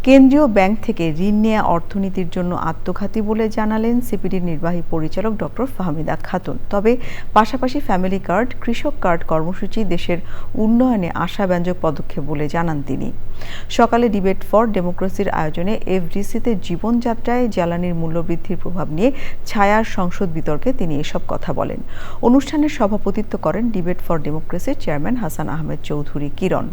কেন্দ্রীয় ব্যাংক থেকে ঋণ নেওয়া অর্থনীতির জন্য আত্মঘাতী বলে জানালেন সিপিডির নির্বাহী পরিচালক ডক্টর ফাহমিদা খাতুন। তবে পাশাপাশি ফ্যামিলি কার্ড, কৃষক কার্ড কর্মসূচি দেশের উন্নয়নে আশাব্যঞ্জক পদক্ষেপ বলে জানান তিনি। সকালে ডিবেট ফর ডেমোক্রেসির আয়োজনে এফডিসিতে জীবনযাত্রায় জ্বালানির মূল্যবৃদ্ধির প্রভাব নিয়ে ছায়ার সংসদ বিতর্কে তিনি এসব কথা বলেন। অনুষ্ঠানের সভাপতিত্ব করেন ডিবেট ফর ডেমোক্রেসির চেয়ারম্যান হাসান আহমেদ চৌধুরী কিরণ।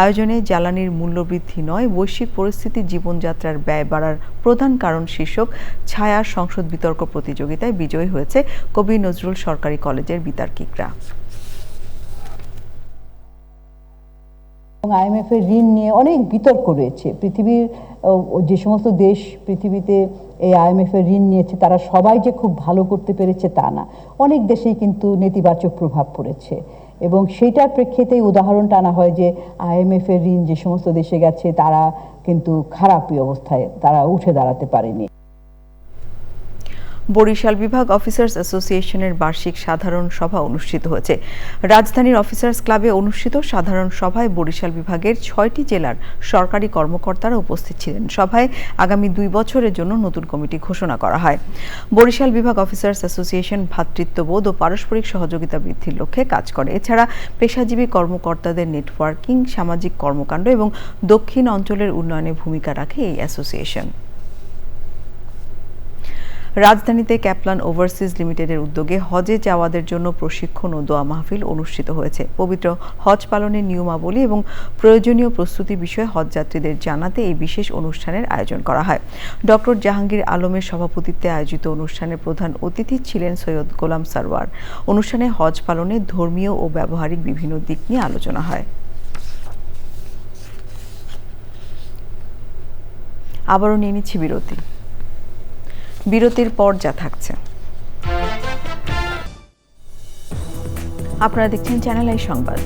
আয়োজনে জ্বালানির মূল্যবৃদ্ধি নয়, বৈশ্বিক পরিস্থিতি জীবনযাত্রার ব্যয় বাড়ার প্রধান কারণ শীর্ষক ছায়া সংসদ বিতর্ক প্রতিযোগিতায় বিজয়ী হয়েছে কবি নজরুল সরকারি কলেজের বিতার্কিকরা। আইএমএফ এর ঋণ নিয়ে অনেক বিতর্ক রয়েছে। পৃথিবীর যে সমস্ত দেশ পৃথিবীতে এই আইএমএফ এর ঋণ নিয়েছে তারা সবাই যে খুব ভালো করতে পেরেছে তা না, অনেক দেশেই কিন্তু নেতিবাচক প্রভাব পড়েছে। এবং সেইটার প্রেক্ষিতেই উদাহরণটা আনা হয় যে আইএমএফ এর ঋণ যে সমস্ত দেশে গেছে তারা কিন্তু খারাপই অবস্থায়, তারা উঠে দাঁড়াতে পারেনি। বরিশাল বিভাগ অফিসার্স অ্যাসোসিয়েশনের বার্ষিক সাধারণ সভা অনুষ্ঠিত হয়েছে। রাজধানীর অফিসার্স ক্লাবে অনুষ্ঠিত সাধারণ সভায় বরিশাল বিভাগের 6টি জেলার সরকারি কর্মকর্তারা উপস্থিত ছিলেন। সভায় আগামী 2 বছরের জন্য নতুন কমিটি ঘোষণা করা হয়। বরিশাল বিভাগ অফিসার্স অ্যাসোসিয়েশন ভ্রাতৃত্ববোধ ও পারস্পরিক সহযোগিতা বৃদ্ধির লক্ষ্যে কাজ করে। এছাড়া পেশাজীবী কর্মকর্তাদের নেটওয়ার্কিং, সামাজিক কর্মকাণ্ড এবং দক্ষিণ অঞ্চলের উন্নয়নে ভূমিকা রাখে এই অ্যাসোসিয়েশন। রাজধানীতে ক্যাপলান ওভারসিজ লিমিটেডের উদ্যোগে হজে যাওয়াদের জন্য প্রশিক্ষণ ও দোয়া মাহফিল অনুষ্ঠিত হয়েছে। পবিত্র হজ পালনের নিয়মাবলী এবং প্রয়োজনীয় প্রস্তুতি বিষয়ে হজযাত্রীদের জানাতে এই বিশেষ অনুষ্ঠানের আয়োজন করা হয়। ডক্টর জাহাঙ্গীর আলমের সভাপতিত্বে আয়োজিত অনুষ্ঠানে প্রধান অতিথি ছিলেন সৈয়দ গোলাম সারওয়ার। অনুষ্ঠানে হজ পালনের ধর্মীয় ও ব্যবহারিক বিভিন্ন দিক নিয়ে আলোচনা হয়। আবারও নিয়ে নিচ্ছি বিরতি। বিরতির পর যা থাকছে, আপনারা দেখছেন চ্যানেল আই সংবাদ।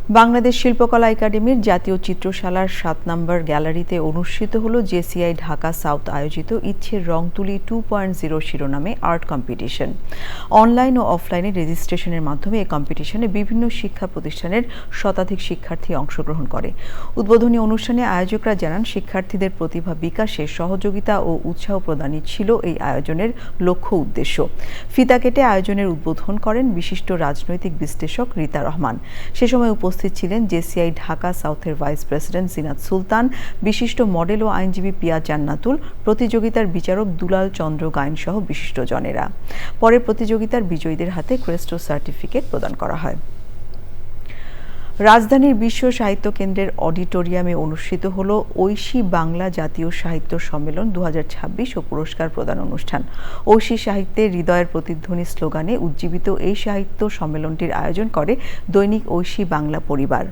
বাংলাদেশ শিল্পকলা একাডেমির জাতীয় চিত্রশালার 7 নম্বর গ্যালারিতে অনুষ্ঠিত হলো জেসিআই ঢাকা সাউথ আয়োজিত ইচ্ছের রং তুলি 2.0 শিরোনামে আর্ট কম্পিটিশন। অনলাইন ও অফলাইনে রেজিস্ট্রেশনের মাধ্যমে এই কম্পিটিশনে বিভিন্ন শিক্ষা প্রতিষ্ঠানের শতাধিক শিক্ষার্থী অংশগ্রহণ করে। উদ্বোধনী অনুষ্ঠানে আয়োজকরা জানান, শিক্ষার্থীদের প্রতিভা বিকাশে সহযোগিতা ও উৎসাহ প্রদানই ছিল এই আয়োজনের লক্ষ্য উদ্দেশ্য। ফিতা কেটে আয়োজনের উদ্বোধন করেন বিশিষ্ট রাজনৈতিক বিশ্লেষক রিতা রহমান। সে সময় উপস্থিত ছিলেন জেসিআই ঢাকা সাউথের ভাইস প্রেসিডেন্ট জিনাত সুলতান, বিশিষ্ট মডেল ও আইনজীবী পিয়া জান্নাতুল, প্রতিযোগিতার বিচারক দুলাল চন্দ্র গায়েন সহ বিশিষ্টজনেরা। পরে প্রতিযোগিতার বিজয়ীদের হাতে ক্রেস্ট ও সার্টিফিকেট প্রদান করা হয়। রাজধানীর বিশ্ব সাহিত্য কেন্দ্রের অডিটোরিয়ামে অনুষ্ঠিত হলো ঐশী বাংলা জাতীয় সাহিত্য সম্মেলন 2026 ও পুরস্কার প্রদান অনুষ্ঠান। ঐশী সাহিত্যে হৃদয়ের প্রতিধ্বনি স্লোগানে উজ্জীবিত এই সাহিত্য সম্মেলনটির আয়োজন করে দৈনিক ঐশী বাংলা পরিবার।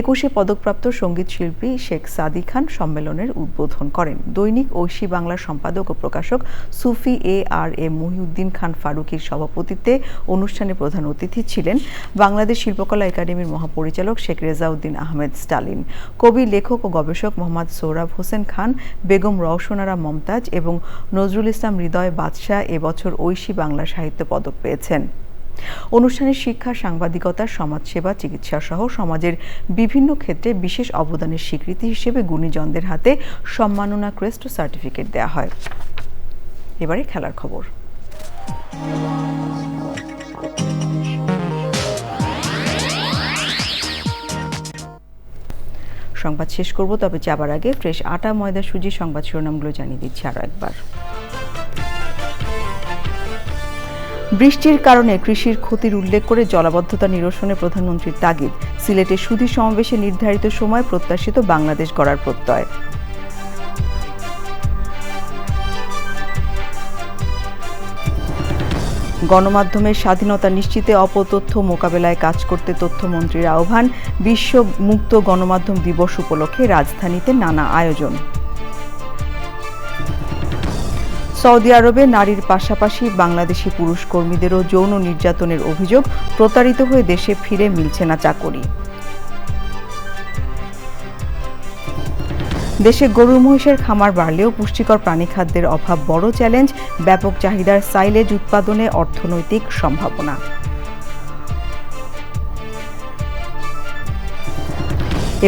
21 পদকপ্রাপ্ত সঙ্গীত শিল্পী শেখ সাদি খান সম্মেলনের উদ্বোধন করেন। দৈনিক ঐশী বাংলা সম্পাদক ও প্রকাশক সুফি ARM মহিউদ্দিন খান ফারুকীর সভাপতিত্বে অনুষ্ঠানে প্রধান অতিথি ছিলেন বাংলাদেশ শিল্পকলা একাডেমির মহাপরিচালক শেখ রেজাউদ্দিন আহমেদ স্টালিন, কবি, লেখক ও গবেষক মোহাম্মদ সোহরাব হোসেন খান, বেগম রওশনারা মমতাজ এবং নজরুল ইসলাম হৃদয় বাদশাহ এবছর ঐশী বাংলা সাহিত্য পদক পেয়েছেন। অনুষ্ঠানে শিক্ষা, সাংবাদিকতা, সমাজসেবা, চিকিৎসা সহ সমাজের বিভিন্ন ক্ষেত্রে বিশেষ অবদানের স্বীকৃতি হিসেবে গুণীজনদের হাতে সম্মাননা ক্রেস্ট ও সার্টিফিকেট দেওয়া হয়। এবারে খেলার খবর। সংবাদ শেষ করব, তবে যাবার আগে ফ্রেশ আটা, ময়দা, সুজি সংবাদ শিরোনামগুলো জানিয়ে দিচ্ছি আরও একবার। বৃষ্টির কারণে কৃষির ক্ষতির উল্লেখ করে জলাবদ্ধতা নিরসনে প্রধানমন্ত্রীর তাগিদ। সিলেটে সুধী সমাবেশে নির্ধারিত সময় প্রত্যাশিত বাংলাদেশ গড়ার প্রত্যয়। গণমাধ্যমের স্বাধীনতা নিশ্চিতে অপতথ্য মোকাবেলায় কাজ করতে তথ্যমন্ত্রীর আহ্বান। বিশ্ব মুক্ত গণমাধ্যম দিবস উপলক্ষে রাজধানীতে নানা আয়োজন। সৌদি আরবে নারীর পাশাপাশি বাংলাদেশি পুরুষ কর্মীদেরও যৌন নির্যাতনের অভিযোগ। প্রতারিত হয়ে দেশে ফিরে মিলছে না চাকরি। দেশে গরু মহিষের খামার বাড়লেও পুষ্টিকর প্রাণীখাদ্যের অভাব বড় চ্যালেঞ্জ। ব্যাপক চাহিদার সাইলেজ উৎপাদনে অর্থনৈতিক সম্ভাবনা।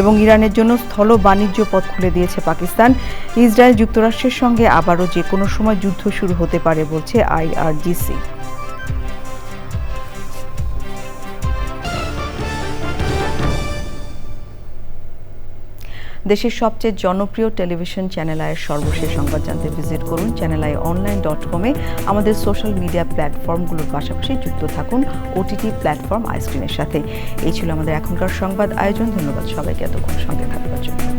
এবং ইরানের জন্য স্থল বাণিজ্য পথ খুলে দিয়েছে পাকিস্তান। ইসরায়েল যুক্তরাষ্ট্রের সঙ্গে আবারও যে কোনো সময় যুদ্ধ শুরু হতে পারে বলছে IRGC। দেশের সবচেয়ে জনপ্রিয় টেলিভিশন চ্যানেল আইয়ের সর্বশেষ সংবাদ জানতে ভিজিট করুন channelionline.com-এ। আমাদের সোশ্যাল মিডিয়া প্ল্যাটফর্মগুলোর পাশাপাশি যুক্ত থাকুন OTT প্ল্যাটফর্ম আইস্ক্রিনের সাথে। এই ছিল আমাদের এখনকার সংবাদ আয়োজন। ধন্যবাদ সবাইকে এতক্ষণ সঙ্গে থাকবার জন্য।